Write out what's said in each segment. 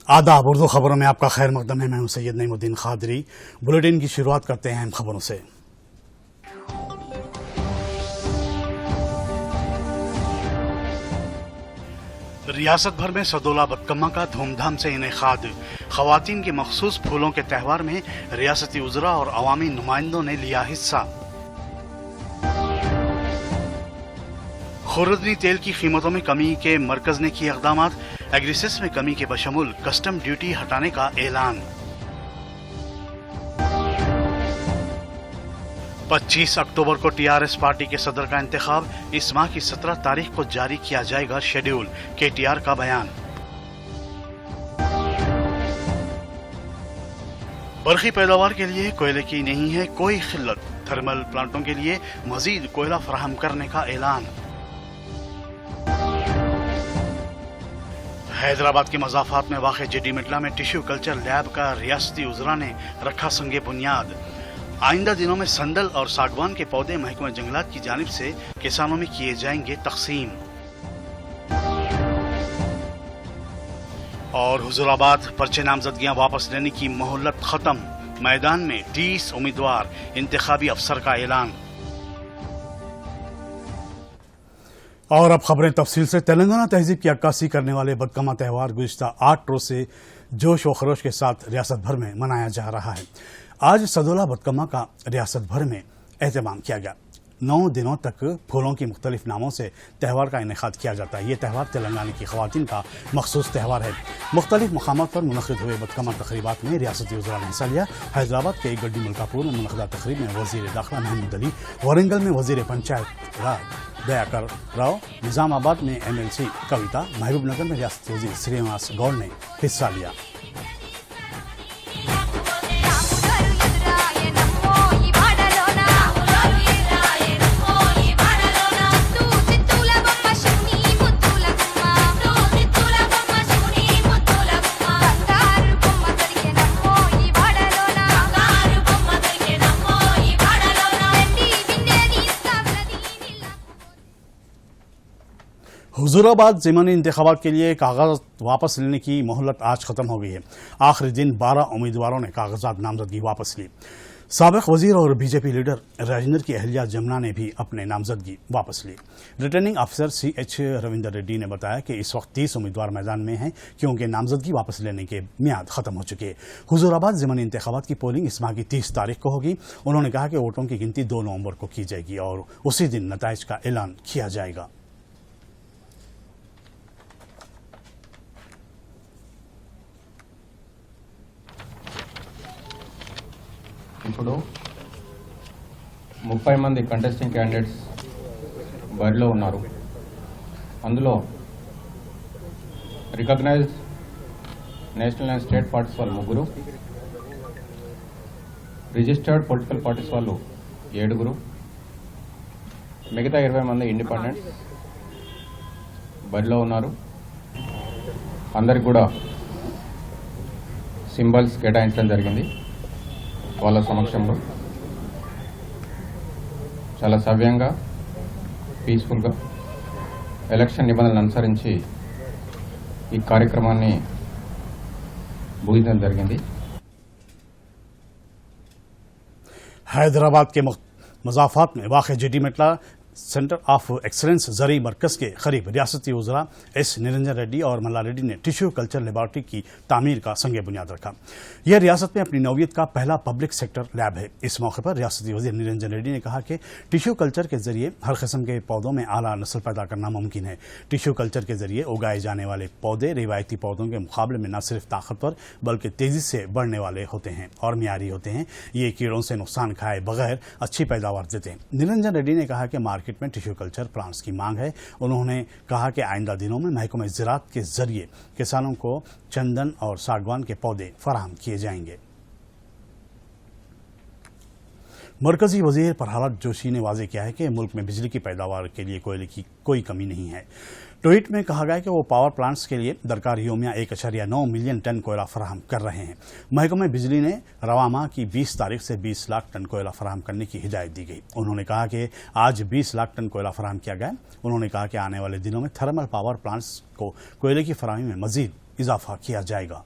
आदाब। उर्दू खबरों में आपका खैर मकदम है। मैं हूं सैयद नईमुद्दीन खादरी। बुलेटिन की शुरुआत करते हैं अहम खबरों से। रियासत भर में सदोला बदकम्मा का धूमधाम से इनेकाद। खवातीन के मखसूस फूलों के त्यौहार में रियासती उजरा और अवामी नुमाइंदों ने लिया हिस्सा। खुर्दनी तेल की कीमतों में कमी के मरकज ने किए इक़दाम। एग्रीसेस में कमी के बशमूल कस्टम ड्यूटी हटाने का ऐलान। 25 अक्टूबर को टीआरएस पार्टी के सदर का इंतखाब। इस माह की 17 तारीख को जारी किया जाएगा शेड्यूल, केटीआर का बयान। बरखी पैदावार के लिए कोयले की नहीं है कोई खिल्लत। थर्मल प्लांटों के लिए मजीद कोयला फराहम करने का ऐलान। हैदराबाद के मज़ाफ़ात में वाक़े जेडी मिटला में टिश्यू कल्चर लैब का रियासती उज़रा ने रखा संगे बुनियाद। आइंदा दिनों में संदल और सागवान के पौधे महकमा जंगलात की जानिब से किसानों में किए जाएंगे तकसीम। और हुजूराबाद पर्चे नामजदगियां वापस लेने की मोहलत खत्म। मैदान में 30 उम्मीदवार, इंतखाबी अफसर का ऐलान। और अब खबरें तफसील से। तेलंगाना तहजीब की अक्कासी करने वाले बदकम्मा त्यौहार गुज़िश्ता 8 रोज से जोश व खरोश के साथ रियासत भर में मनाया जा रहा है। आज सदोला बदकम्मा का रियासत भर में एहतमाम किया गया। 9 दिनों तक फूलों की मुख्तलिफ नामों से त्यौहार का इनेकाद किया जाता है। ये त्यौहार तेलंगाना की खवातीन का मखसूस त्यौहार है। मुख्तलिफ मकामात पर मुनक़िद हुए बदकम्मा तक़रीबात में रियासती वज़रा ने हिस्सा लिया। हैदराबाद के गड्डी मुल्कापुर में मुनक़दा तक़रीब में वज़ीर दाखिला महमूद अली, वरंगल में वज़ीर पंचायत राज दयाकर राव, निज़ामाबाद में MLC कविता, महबूबनगर में रियासती वज़ीर श्रीनिवास गौड़ ने हिस्सा लिया। हुजूराबाद ज़िमनी इंतखाबात के लिए कागज़ वापस लेने की मोहलत आज ख़त्म हो गई है। आखिरी दिन 12 उम्मीदवारों ने कागजात नामजदगी वापस ली। साबिक़ वज़ीर और बीजेपी लीडर राजेंद्र की अहलिया जमुना ने भी अपने नामजदगी वापस ली। रिटर्निंग अफसर CH रविंदर रेड्डी ने बताया कि इस वक्त 30 उम्मीदवार मैदान में हैं क्योंकि नामजदगी वापस लेने के मियाद ख़त्म हो चुके। हुजूराबाद ज़िमनी इंतखाबात की पोलिंग इस माह की 30 तारीख को होगी। उन्होंने कहा कि वोटों की गिनती 2 नवंबर को की जाएगी और उसी दिन नताइज का ऐलान किया जाएगा। ఇప్పుడు 30 మంది కంటెస్టింగ్ క్యాండిడేట్స్ బరిలో ఉన్నారు. అందులో recognised national and state parties వాళ్ళు 3, రిజిస్టర్డ్ పొలిటికల్ పార్టీస్ వాళ్ళు 7, మిగతా 20 మంది ఇండిపెండెంట్స్ బరిలో ఉన్నారు. అందరికి కూడా సింబల్స్ కేటాయించడం జరిగింది. వాళ్ళ సమక్షంలో చాలా సవ్యంగా, పీస్ఫుల్గా ఎలక్షన్ నిబంధనలను అనుసరించి ఈ కార్యక్రమాన్ని ముగించడం జరిగింది. हैदराबाद के मज़ाफ़ात में वाक़ जेडी मेटला सेंटर ऑफ एक्सलेंस ज़रई मरकज़ के करीब रियासती वज़रा S निरंजन रेड्डी और मल्ला रेड्डी ने टिश्यू कल्चर लेबॉर्ट्री की तामीर का संगे बुनियाद रखा। यह रियासत में अपनी नौयत का पहला पब्लिक सेक्टर लैब है। इस मौके पर रियासती वज़ीर निरंजन रेड्डी ने कहा कि टिश्यू कल्चर के जरिए हर किस्म के पौधों में आला नस्ल पैदा करना मुमकिन है। टिश्यू कल्चर के जरिए उगाए जाने वाले पौधे रिवायती पौधों के मुकाबले में न सिर्फ ताकतवर बल्कि तेज़ी से बढ़ने वाले होते हैं और मियारी होते हैं। ये कीड़ों से नुकसान खाए बगैर अच्छी पैदावार देते हैं। निरंजन रेड्डी ने कहा कि मार्केट में टिश्यू कल्चर प्लांट्स की मांग है। उन्होंने कहा कि आइंदा दिनों में महकमा ज़राअत के जरिए किसानों को चंदन और सागवान के पौधे फराहम किए जाएंगे। मरकजी वज़ीर प्रहलाद जोशी ने वाज़ेह किया है कि मुल्क में बिजली की पैदावार के लिए कोयले की कोई कमी नहीं है। ट्वीट में कहा गया कि वो पावर प्लांट्स के लिए दरकार योमिया 1.9 मिलियन टन कोयला फराहम कर रहे हैं। महकमा बिजली ने रवा माह की 20 तारीख से 20 लाख टन कोयला फराहम करने की हिदायत दी गई। उन्होंने कहा कि आज 20 लाख टन कोयला फराहम किया गया। उन्होंने कहा कि आने वाले दिनों में थर्मल पावर प्लांट्स को कोयले की फराहमी में मजीद इजाफा किया जाएगा।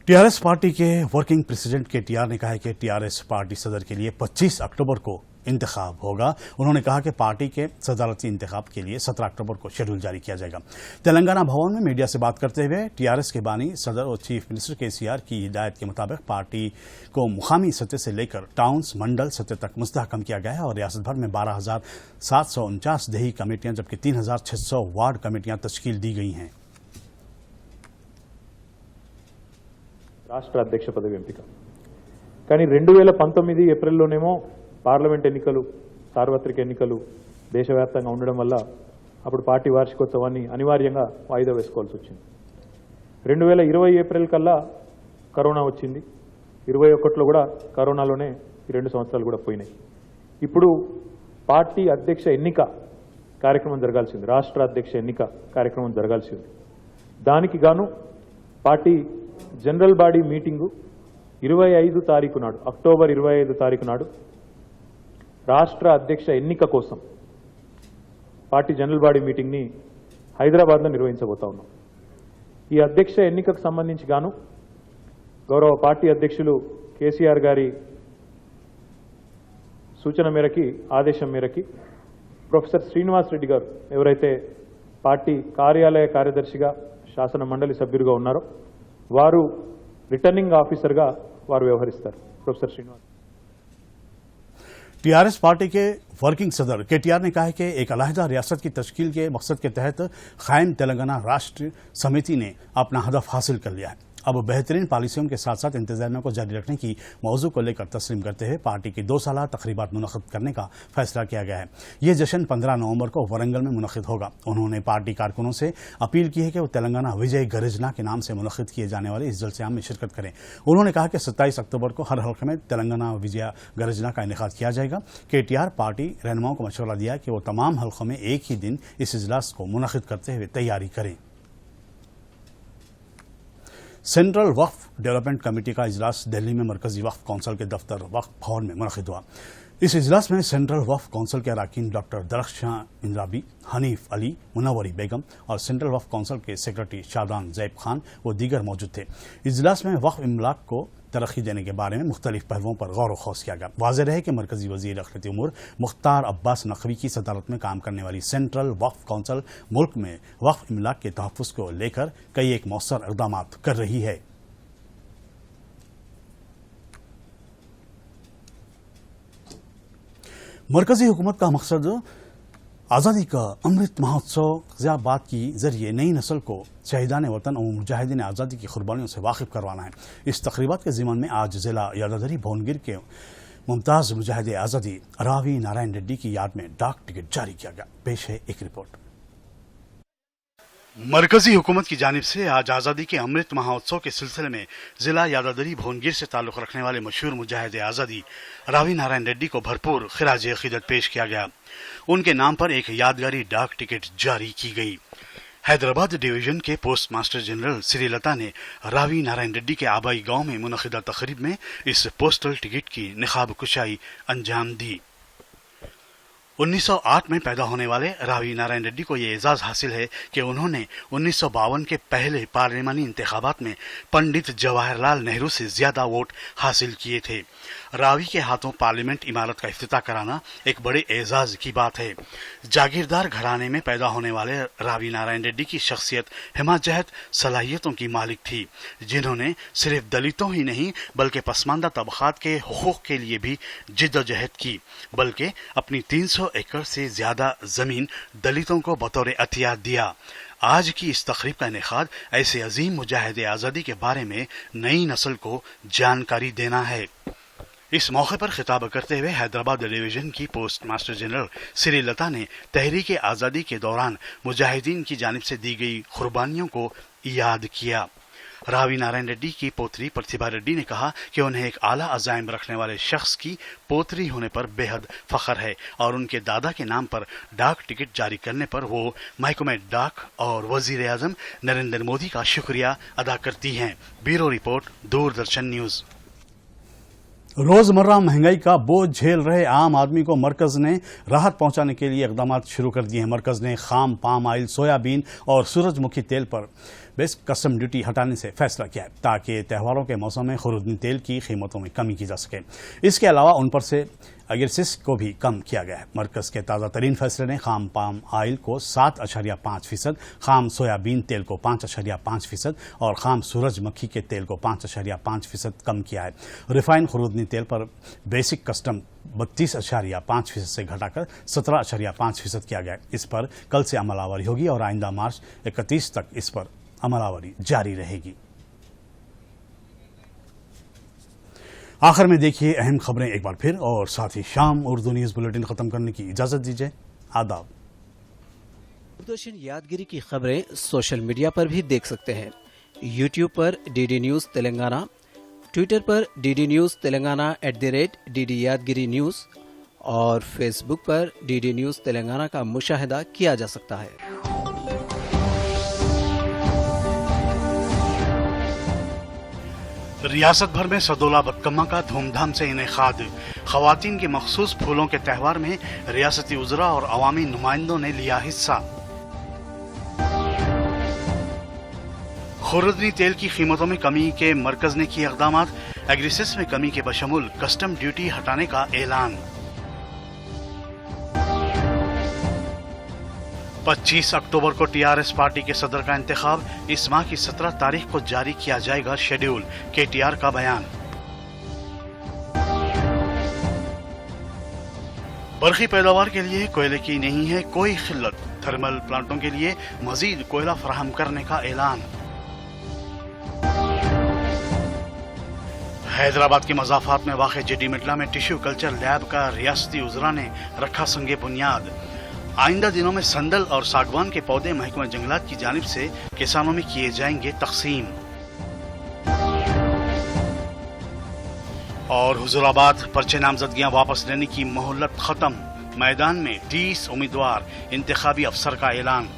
टीआरएस पार्टी के वर्किंग प्रेसिडेंट केटीआर ने कहा है कि टीआरएस पार्टी सदर के लिए 25 अक्टूबर को इंतखाब होगा। उन्होंने कहा कि पार्टी के सदारती इंतखाब के लिए 17 अक्टूबर को शेड्यूल जारी किया जाएगा। तेलंगाना भवन में मीडिया से बात करते हुए टीआरएस के बानी सदर और चीफ मिनिस्टर केसीआर की हिदायत के मुताबिक पार्टी को मुकामी सतह से लेकर टाउन्स मंडल सतह तक मुस्तहकम किया गया है और रियासत भर में 12,749 देही कमेटियां जबकि 3,600 वार्ड कमेटियां तश्कील दी गई हैं। రాష్ట్ర అధ్యక్ష పదవి ఎంపిక కానీ 2019 ఏప్రిల్లోనేమో పార్లమెంట్ ఎన్నికలు సార్వత్రిక ఎన్నికలు దేశవ్యాప్తంగా ఉండడం వల్ల అప్పుడు పార్టీ వార్షికోత్సవాన్ని అనివార్యంగా వాయిదా వేసుకోవాల్సి వచ్చింది. 2020 ఏప్రిల్ కల్లా కరోనా వచ్చింది. 21లో కూడా కరోనాలోనే ఈ 2 సంవత్సరాలు కూడా పోయినాయి. ఇప్పుడు పార్టీ అధ్యక్ష ఎన్నిక కార్యక్రమం జరగాల్సింది, రాష్ట్ర అధ్యక్ష ఎన్నిక కార్యక్రమం జరగాల్సింది. దానికి గాను పార్టీ జనరల్ బాడీ మీటింగు 25 తారీఖు నాడు, అక్టోబర్ 25 తారీఖు నాడు రాష్ట్ర అధ్యక్ష ఎన్నిక కోసం పార్టీ జనరల్ బాడీ మీటింగ్ని హైదరాబాద్లో నిర్వహించబోతా ఉన్నాం. ఈ అధ్యక్ష ఎన్నికకు సంబంధించి గాను గౌరవ పార్టీ అధ్యక్షులు కేసీఆర్ గారి సూచన మేరకి, ఆదేశం మేరకి ప్రొఫెసర్ శ్రీనివాస్ రెడ్డి గారు ఎవరైతే పార్టీ కార్యాలయ కార్యదర్శిగా శాసన మండలి సభ్యులుగా ఉన్నారో వారు రిటర్నింగ్ ఆఫీసర్గా వారు వ్యవహరిస్తారు. ప్రొఫెసర్ శ్రీనివాస్ टीआरएस पार्टी के वर्किंग सदर केटीआर ने कहा है कि एक अलहदा रियासत की तश्कील के मकसद के तहत कायम तेलंगाना राष्ट्र समिति ने अपना हदफ हासिल कर लिया है। अब बेहतरीन पॉलिसियों के साथ साथ इंतजामिया को जारी रखने की मौजू को लेकर तस्लीम करते हुए पार्टी की 2 साला तकरीबात मुनक़िद करने का फैसला किया गया है। ये जश्न 15 नवंबर को वरंगल में मुनक़िद होगा। उन्होंने पार्टी कारकुनों से अपील की है कि वो तेलंगाना विजय गरिजना के नाम से मुनक़िद किए जाने वाले इस जलसे-आम में शिरकत करें। उन्होंने कहा कि 27 अक्टूबर को हर हल्के में तेलंगाना विजय गरिजना का इनेकाद किया जाएगा। केटीआर पार्टी रहनुमाओं को मशवरा दिया कि वो तमाम हल्कों में एक ही दिन इस इजलास को मुनक़िद करते हुए तैयारी करें। सेंट्रल वक्फ डेवलपमेंट कमेटी का इजलास दिल्ली में मरकजी वक्फ कौंसिल के दफ्तर वक्फ भवन में मुनक़िद हुआ। इस इजलास में सेंट्रल वक्फ कौंसिल के अरकान डॉक्टर दरख्शां इंद्राबी, हनीफ अली, मुनव्वरी बेगम और सेंट्रल वक्फ कौंसिल के सेक्रेटरी शादान जैब खान व दीगर मौजूद थे। इजलास में वक्फ इमलाक को तरक्की देने के बारे में मुख्तलिफ पहलुओं पर गौर व खौस किया गया। वाज़ेह रहे कि मरकजी वज़ीर अक़लियती उमूर मुख्तार अब्बास नकवी की सदारत में काम करने वाली सेंट्रल वक्फ कौंसिल मुल्क में वक्फ इमलाक के तहफ़्फ़ुज़ को लेकर कई एक मौसर इक़दाम कर रही है। मरकजी हुकूमत का मकसद आज़ादी का अमृत महोत्सव ग़ियाबाद की जरिए नई नस्ल को शहीदान वतन और मुजाहिदीन आज़ादी की कुर्बानियों से वाकिफ़ करवाना है। इस तक़रीबात के ज़िमन में आज ज़िला यादादरी भुवनगिर के मुमताज़ मुजाहिद आज़ादी रावी नारायण रेड्डी की याद में डाक टिकट जारी किया गया। पेश है एक रिपोर्ट। मरकजी हुकूमत की जानिब से आज आज़ादी के अमृत महोत्सव के सिलसिले में जिला यादादरी भुवनगिर से ताल्लुक़ रखने वाले मशहूर मुजाहिद आज़ादी रावी नारायण रेड्डी को भरपूर खिराज अक़ीदत पेश किया गया। उनके नाम पर एक यादगारी डाक टिकट जारी की गई। हैदराबाद डिवीजन के पोस्ट मास्टर जनरल श्रीलता ने रावी नारायण रेड्डी के आबाई गांव में मुनक़िदा तक़रीब में इस पोस्टल टिकट की निखाब कुशाई अंजाम दी। 1908 में पैदा होने वाले रावी नारायण रेड्डी को ये एजाज हासिल है कि उन्होंने 1952 के पहले पार्लिमानी इंतखाबात में पंडित जवाहरलाल नेहरू से ज्यादा वोट हासिल किए थे। रावी के हाथों पार्लियामेंट इमारत का इफ्तिताह कराना एक बड़े एजाज की बात है। जागीरदार घराने में पैदा होने वाले रावी नारायण रेड्डी की शख्सियत हिमाजहत सलाहियतों की मालिक थी, जिन्होंने सिर्फ दलितों ही नहीं बल्कि पसमानदा तबकात के हुकूक के लिए भी जिद्दोजहद की, बल्कि अपनी 300 एकड़ से ज्यादा जमीन दलितों को बतौर अतिया दिया। आज की इस तकरीब का इनेकाद ऐसे अजीम मुजाहिद आज़ादी के बारे में नई नस्ल को जानकारी देना है। इस मौके पर खिताब करते हुए हैदराबाद डिवीजन की पोस्ट मास्टर जनरल श्रीलता ने तहरीक आज़ादी के दौरान मुजाहिदीन की जानिब से दी गई कुर्बानियों को याद किया। रावी नारायण रेड्डी की पोतरी प्रतिभा रेड्डी ने कहा कि उन्हें एक आला अज़ाइम रखने वाले शख्स की पोतरी होने पर बेहद फख्र है और उनके दादा के नाम पर डाक टिकट जारी करने पर वो महकमे डाक और वजीर आज़म नरेंद्र मोदी का शुक्रिया अदा करती हैं। Bureau report, Doordarshan news. रोजमर्रा महंगाई का बोझ झेल रहे आम आदमी को मरकज ने राहत पहुंचाने के लिए इकदाम शुरू कर दिए हैं। मरकज ने खाम पाम ऑयल, सोयाबीन और सूरजमुखी तेल पर बेस कस्टम ड्यूटी हटाने से फैसला किया है ताकि त्योहारों के मौसम में खुर्दनी तेल की कीमतों में कमी की जा सके। इसके अलावा उन पर से अग्रेसिस को भी कम किया गया है। मरकज के ताज़ा तरीन फैसले ने खाम पाम ऑयल को 7.5%, खाम सोयाबीन तेल को 5.5% और खाम सूरजमुखी के तेल को 5.5% कम किया है। रिफाइन खुर्दनी तेल पर बेसिक कस्टम 32.5% से घटाकर 17.5% किया गया है। इस पर कल से अमलावरी होगी और आइंदा मार्च 31 तक इस पर अमलावरी जारी रहेगी। आखिर में देखिए अहम खबरें एक बार फिर और साथ ही शाम उर्दू न्यूज़ बुलेटिन ख़त्म करने की इजाज़त दीजिए। आदाब। दूरदर्शन यादगिरी की खबरें सोशल मीडिया पर भी देख सकते हैं। यूट्यूब पर डीडी न्यूज़ तेलंगाना, ट्विटर पर डीडी न्यूज़ तेलंगाना @DD यादगिरी न्यूज़ और फेसबुक पर डीडी न्यूज़ तेलंगाना का मुशाहिदा किया जा सकता है। रियासत भर में सदोला बदकम्मा का धूमधाम से इनेकाद। खवातीन के मखसूस फूलों के त्यौहार में रियासती उज़रा और अवामी नुमाइंदों ने लिया हिस्सा। खुर्दनी तेल की कीमतों में कमी के मरकज ने किए इक़दाम। एग्रीसिस में कमी के बशमूल कस्टम ड्यूटी हटाने का ऐलान। 25 अक्टूबर को टीआरएस पार्टी के सदर का इंतखाब। इस माह की 17 तारीख को जारी किया जाएगा शेड्यूल, केटीआर का बयान। बरखी पैदावार के लिए कोयले की नहीं है कोई खिल्लत। थर्मल प्लांटों के लिए मजीद कोयला फराहम करने का ऐलान। हैदराबाद के मज़ाफात में वाक़े जेडी मिटला में टिश्यू कल्चर लैब का रियासती उज़रा ने रखा संगे बुनियाद। आइंदा दिनों में संदल और सागवान के पौधे महकमा जंगलात की जानिब से किसानों में किए जाएंगे तकसीम। और हुजूराबाद पर्चे नामजदगियां वापस लेने की मोहलत खत्म। मैदान में 30 उम्मीदवार, इंतखाबी अफसर का ऐलान।